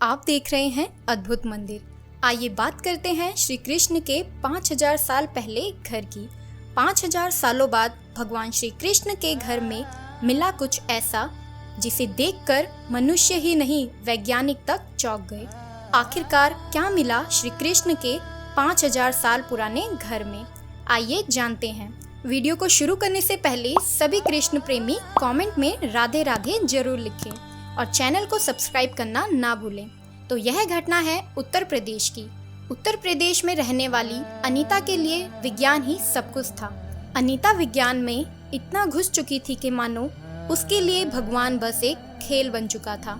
आप देख रहे हैं अद्भुत मंदिर। आइए बात करते हैं श्री कृष्ण के 5000 साल पहले घर की। 5000 सालों बाद भगवान श्री कृष्ण के घर में मिला कुछ ऐसा जिसे देखकर मनुष्य ही नहीं वैज्ञानिक तक चौंक गए। आखिरकार क्या मिला श्री कृष्ण के 5000 साल पुराने घर में, आइए जानते हैं। वीडियो को शुरू करने से पहले सभी कृष्ण प्रेमी कमेंट में राधे राधे जरूर लिखें और चैनल को सब्सक्राइब करना ना भूलें। तो यह घटना है उत्तर प्रदेश की। उत्तर प्रदेश में रहने वाली अनीता के लिए विज्ञान ही सब कुछ था। अनीता विज्ञान में इतना घुस चुकी थी कि मानो उसके लिए भगवान बस एक खेल बन चुका था।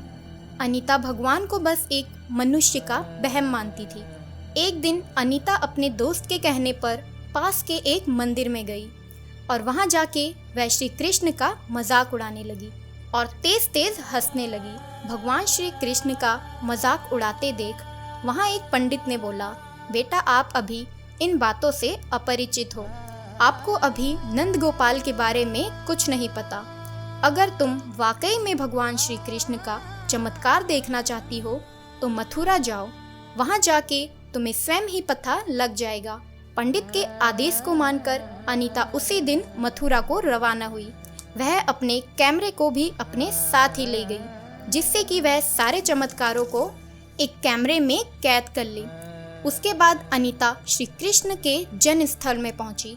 अनीता भगवान को बस एक मनुष्य का वहम मानती थी। एक दिन अनीता अपने दोस्त के कहने पर पास के एक मंदिर में गई और वहां जाके वह श्री कृष्ण का मजाक उड़ाने लगी और तेज तेज हंसने लगी। भगवान श्री कृष्ण का मजाक उड़ाते देख वहां एक पंडित ने बोला, बेटा आप अभी इन बातों से अपरिचित हो, आपको अभी नंद गोपाल के बारे में कुछ नहीं पता। अगर तुम वाकई में भगवान श्री कृष्ण का चमत्कार देखना चाहती हो तो मथुरा जाओ, वहां जाके तुम्हें स्वयं ही पता लग जाएगा। पंडित के आदेश को मानकर अनीता उसी दिन मथुरा को रवाना हुई। वह अपने कैमरे को भी अपने साथ ही ले गई, जिससे कि वह सारे चमत्कारों को एक कैमरे में कैद कर ले। उसके बाद अनीता श्री कृष्ण के जन्म स्थल में पहुंची,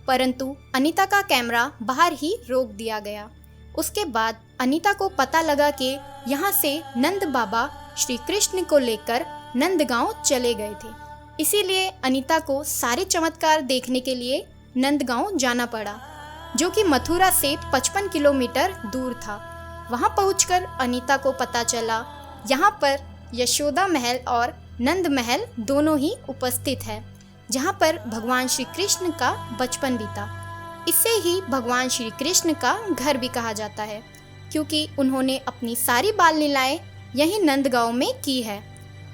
परंतु अनीता का कैमरा बाहर ही रोक दिया गया। उसके बाद अनीता को पता लगा कि यहाँ से नंद बाबा श्री कृष्ण को लेकर नंदगांव चले गए थे। इसीलिए अनीता को सारे चमत्कार देखने के लिए नंदगांव जाना पड़ा, जो कि मथुरा से 55 किलोमीटर दूर था। वहां पहुंचकर अनीता को पता चला यहाँ पर यशोदा महल और नंद महल दोनों ही उपस्थित है, जहाँ पर भगवान श्री कृष्ण का बचपन बीता। इसे ही भगवान श्री कृष्ण का घर भी कहा जाता है, क्योंकि उन्होंने अपनी सारी बाल लीलाएं यही नंदगांव में की है।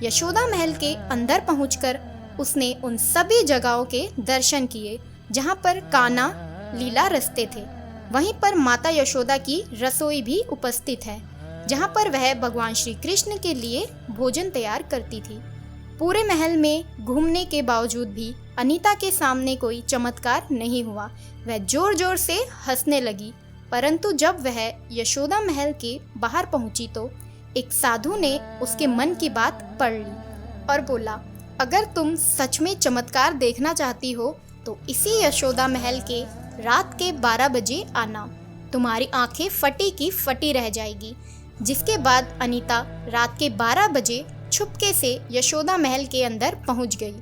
यशोदा महल के अंदर पहुंचकर उसने उन सभी जगहों के दर्शन किए जहाँ पर कान्हा लीला रचते थे। वहीं पर माता यशोदा की रसोई भी उपस्थित है, जहाँ पर वह भगवान श्री कृष्ण के लिए भोजन तैयार करती थी। पूरे महल में घूमने के बावजूद भी अनीता के सामने कोई चमत्कार नहीं हुआ। वह जोर जोर से हंसने लगी, परंतु जब वह यशोदा महल के बाहर पहुंची तो एक साधु ने उसके मन की बात पढ़ ली और बोला, अगर तुम सच में चमत्कार देखना चाहती हो तो इसी यशोदा महल के रात के 12 बजे आना, तुम्हारी आंखें फटी की फटी रह जाएगी। जिसके बाद अनीता रात के 12 बजे छुपके से यशोदा महल के अंदर पहुंच गई।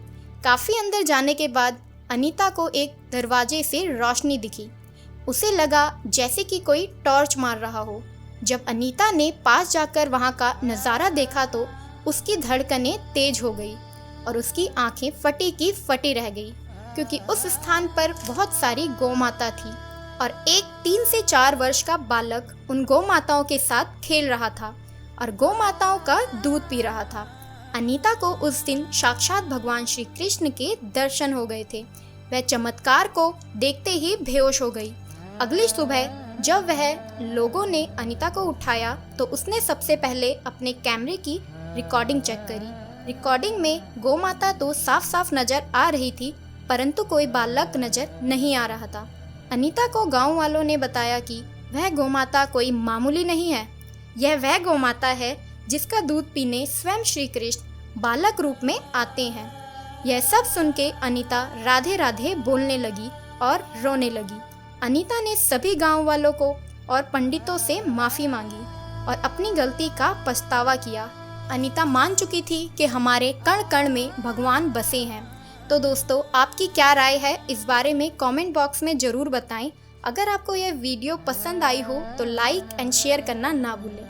काफ़ी अंदर जाने के बाद अनीता को एक दरवाजे से रोशनी दिखी। उसे लगा जैसे कि कोई टॉर्च मार रहा हो। जब अनीता ने पास जाकर वहां का नज़ारा देखा तो उसकी धड़कनें तेज हो गई और उसकी आंखें फटी की फटी रह गई, क्योंकि उस स्थान पर बहुत सारी गौ माता थी और एक 3 से 4 वर्ष का बालक उन गौ माताओं के साथ खेल रहा था और गौ माताओं का दूध पी रहा था। अनीता को उस दिन साक्षात भगवान श्री कृष्ण के दर्शन हो गए थे। वह चमत्कार को देखते ही बेहोश हो गई। अगली सुबह जब वह लोगों ने अनीता को उठाया तो उसने सबसे पहले अपने कैमरे की रिकॉर्डिंग चेक करी। रिकॉर्डिंग में गौ माता तो साफ साफ नजर आ रही थी, परंतु कोई बालक नजर नहीं आ रहा था। अनीता को गांव वालों ने बताया कि वह गौ माता कोई मामूली नहीं है, यह वह गौ माता है जिसका दूध पीने स्वयं श्री कृष्ण बालक रूप में आते हैं। यह सब सुन के अनीता राधे राधे बोलने लगी और रोने लगी। अनीता ने सभी गांव वालों को और पंडितों से माफ़ी मांगी और अपनी गलती का पछतावा किया। अनीता मान चुकी थी कि हमारे कण कण में भगवान बसे हैं। तो दोस्तों, आपकी क्या राय है इस बारे में कमेंट बॉक्स में ज़रूर बताएं। अगर आपको यह वीडियो पसंद आई हो तो लाइक एंड शेयर करना ना भूलें।